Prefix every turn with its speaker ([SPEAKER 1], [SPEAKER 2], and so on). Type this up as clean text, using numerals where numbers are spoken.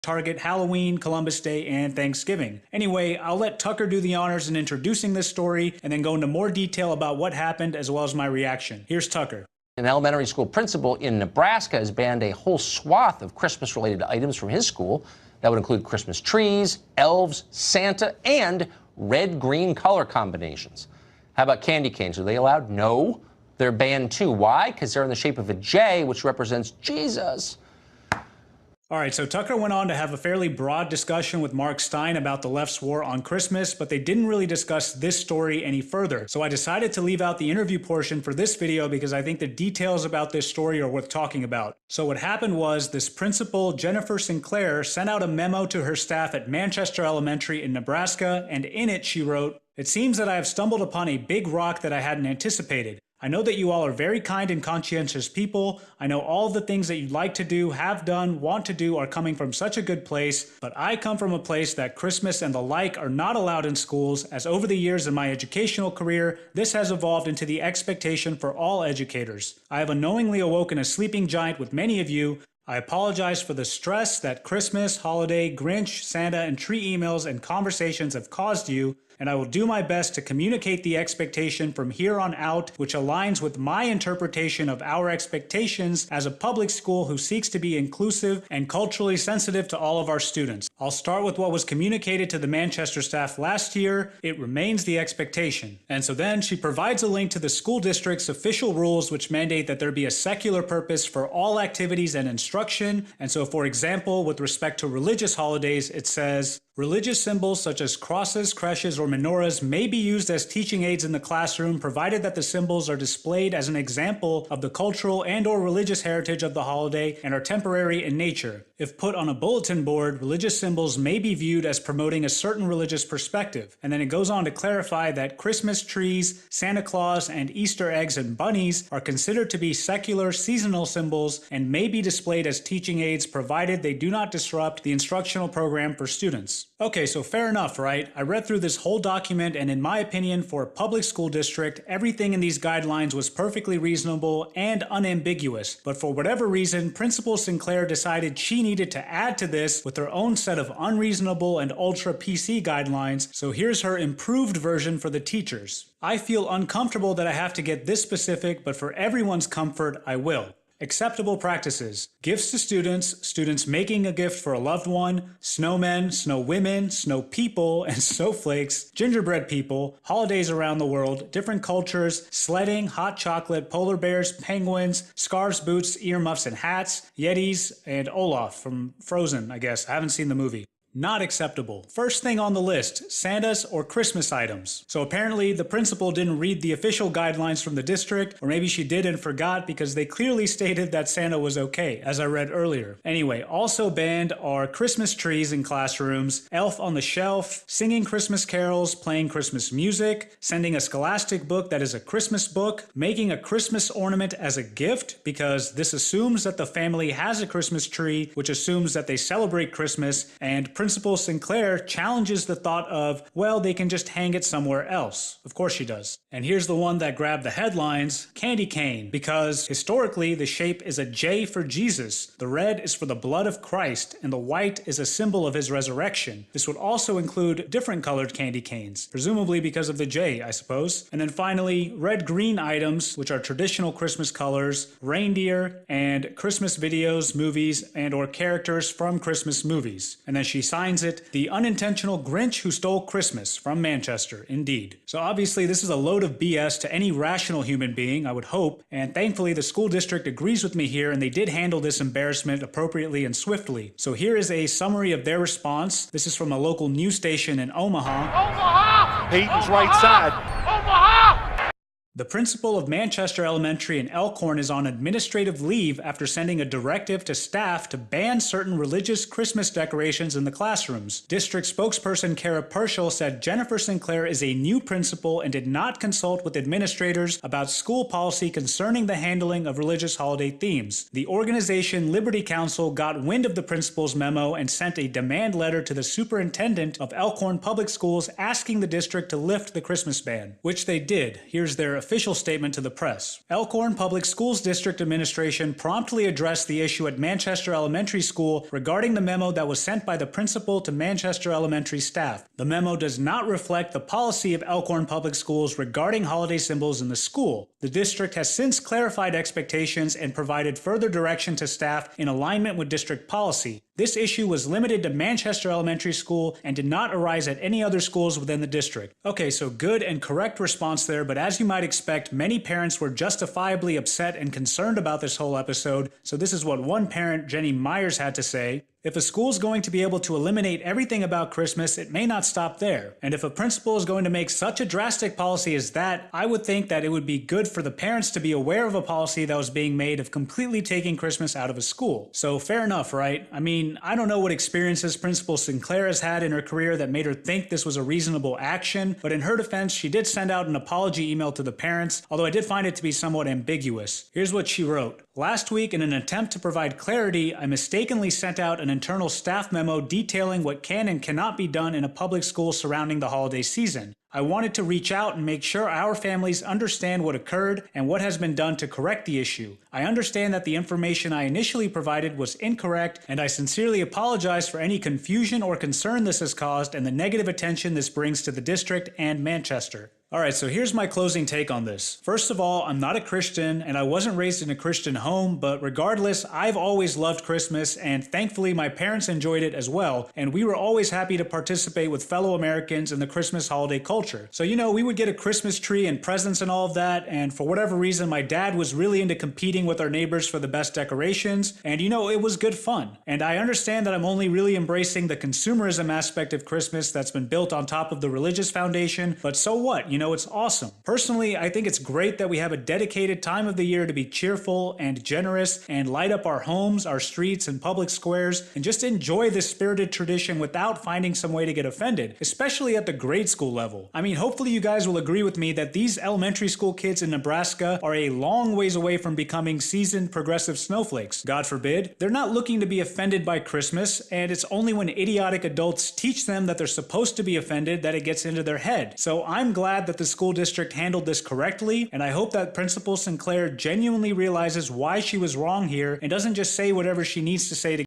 [SPEAKER 1] target Halloween, Columbus Day, and Thanksgiving. Anyway, I'll let Tucker do the honors in introducing this story and then go into more detail about what happened as well as my reaction. Here's Tucker.
[SPEAKER 2] An elementary school principal in Nebraska has banned a whole swath of Christmas-related items from his school. That would include Christmas trees, elves, Santa, and red-green color combinations. How about candy canes? Are they allowed? No. They're banned too. Why? Because they're in the shape of a J, which represents Jesus.
[SPEAKER 1] All right, so Tucker went on to have a fairly broad discussion with Mark Stein about the left's war on Christmas, but they didn't really discuss this story any further. So I decided to leave out the interview portion for this video because I think the details about this story are worth talking about. So what happened was this principal, Jennifer Sinclair, sent out a memo to her staff at Manchester Elementary in Nebraska, and in it she wrote, "It seems that I have stumbled upon a big rock that I hadn't anticipated. I know that you all are very kind and conscientious people. I know all the things that you'd like to do, have done, want to do are coming from such a good place, but I come from a place that Christmas and the like are not allowed in schools, as over the years in my educational career, this has evolved into the expectation for all educators. I have unknowingly awoken a sleeping giant with many of you. I apologize for the stress that Christmas, holiday, Grinch, Santa, and tree emails and conversations have caused you, and I will do my best to communicate the expectation from here on out, which aligns with my interpretation of our expectations as a public school who seeks to be inclusive and culturally sensitive to all of our students. I'll start with what was communicated to the Manchester staff last year. It remains the expectation." And so then she provides a link to the school district's official rules, which mandate that there be a secular purpose for all activities and instruction. And so, for example, with respect to religious holidays, it says, "Religious symbols such as crosses, creches, or menorahs may be used as teaching aids in the classroom, provided that the symbols are displayed as an example of the cultural and/or religious heritage of the holiday and are temporary in nature. If put on a bulletin board, religious symbols may be viewed as promoting a certain religious perspective." And then it goes on to clarify that Christmas trees, Santa Claus, and Easter eggs and bunnies are considered to be secular seasonal symbols and may be displayed as teaching aids, provided they do not disrupt the instructional program for students. Okay, so fair enough, right? I read through this whole document, and in my opinion, for a public school district, everything in these guidelines was perfectly reasonable and unambiguous. But for whatever reason, Principal Sinclair decided she needed to add to this with her own set of unreasonable and ultra PC guidelines, so here's her improved version for the teachers. "I feel uncomfortable that I have to get this specific, but for everyone's comfort, I will. Acceptable practices: gifts to students, students making a gift for a loved one, snowmen, snow women, snow people, and snowflakes, gingerbread people, holidays around the world, different cultures, sledding, hot chocolate, polar bears, penguins, scarves, boots, earmuffs, and hats, Yetis, and Olaf from Frozen, I guess. I haven't seen the movie. Not acceptable." First thing on the list, Santa's or Christmas items. So apparently the principal didn't read the official guidelines from the district, or maybe she did and forgot, because they clearly stated that Santa was okay, as I read earlier. Anyway, also banned are Christmas trees in classrooms, elf on the shelf, singing Christmas carols, playing Christmas music, sending a scholastic book that is a Christmas book, making a Christmas ornament as a gift, because this assumes that the family has a Christmas tree, which assumes that they celebrate Christmas, and Principal Sinclair challenges the thought of, well, they can just hang it somewhere else. Of course she does. And here's the one that grabbed the headlines: candy cane, because historically the shape is a J for Jesus, the red is for the blood of Christ, and the white is a symbol of his resurrection. This would also include different colored candy canes, presumably because of the J, I suppose. And then finally, red-green items, which are traditional Christmas colors, reindeer, and Christmas videos, movies, and or characters from Christmas movies. And then she signs it, "The Unintentional Grinch Who Stole Christmas," from Manchester, indeed. So obviously this is a load of BS to any rational human being, I would hope, and thankfully the school district agrees with me here, and they did handle this embarrassment appropriately and swiftly. So here is a summary of their response. This is from a local news station in Omaha.
[SPEAKER 3] Omaha! Hayden's right side. Omaha!
[SPEAKER 1] The principal of Manchester Elementary in Elkhorn is on administrative leave after sending a directive to staff to ban certain religious Christmas decorations in the classrooms. District spokesperson Kara Pershel said Jennifer Sinclair is a new principal and did not consult with administrators about school policy concerning the handling of religious holiday themes. The organization Liberty Council got wind of the principal's memo and sent a demand letter to the superintendent of Elkhorn Public Schools asking the district to lift the Christmas ban, which they did. Here's their official statement to the press. Elkhorn Public Schools District Administration promptly addressed the issue at Manchester Elementary School regarding the memo that was sent by the principal to Manchester Elementary staff. The memo does not reflect the policy of Elkhorn Public Schools regarding holiday symbols in the school. The district has since clarified expectations and provided further direction to staff in alignment with district policy. This issue was limited to Manchester Elementary School and did not arise at any other schools within the district. Okay, so good and correct response there, but as you might expect, many parents were justifiably upset and concerned about this whole episode, so this is what one parent, Jenny Myers, had to say. If a school's going to be able to eliminate everything about Christmas, it may not stop there. And if a principal is going to make such a drastic policy as that, I would think that it would be good for the parents to be aware of a policy that was being made of completely taking Christmas out of a school. So fair enough, right? I mean, I don't know what experiences Principal Sinclair has had in her career that made her think this was a reasonable action, but in her defense, she did send out an apology email to the parents, although I did find it to be somewhat ambiguous. Here's what she wrote. Last week, in an attempt to provide clarity, I mistakenly sent out an internal staff memo detailing what can and cannot be done in a public school surrounding the holiday season. I wanted to reach out and make sure our families understand what occurred and what has been done to correct the issue. I understand that the information I initially provided was incorrect, and I sincerely apologize for any confusion or concern this has caused and the negative attention this brings to the district and Manchester. Alright, so here's my closing take on this. First of all, I'm not a Christian and I wasn't raised in a Christian home, but regardless, I've always loved Christmas and thankfully my parents enjoyed it as well, and we were always happy to participate with fellow Americans in the Christmas holiday culture. So we would get a Christmas tree and presents and all of that, and for whatever reason my dad was really into competing with our neighbors for the best decorations, and it was good fun. And I understand that I'm only really embracing the consumerism aspect of Christmas that's been built on top of the religious foundation, but so what? It's awesome. Personally, I think it's great that we have a dedicated time of the year to be cheerful and generous and light up our homes, our streets, and public squares, and just enjoy this spirited tradition without finding some way to get offended, especially at the grade school level. I mean, hopefully you guys will agree with me that these elementary school kids in Nebraska are a long ways away from becoming seasoned progressive snowflakes. God forbid. They're not looking to be offended by Christmas, and it's only when idiotic adults teach them that they're supposed to be offended that it gets into their head. So I'm glad that the school district handled this correctly, and I hope that Principal Sinclair genuinely realizes why she was wrong here and doesn't just say whatever she needs to say to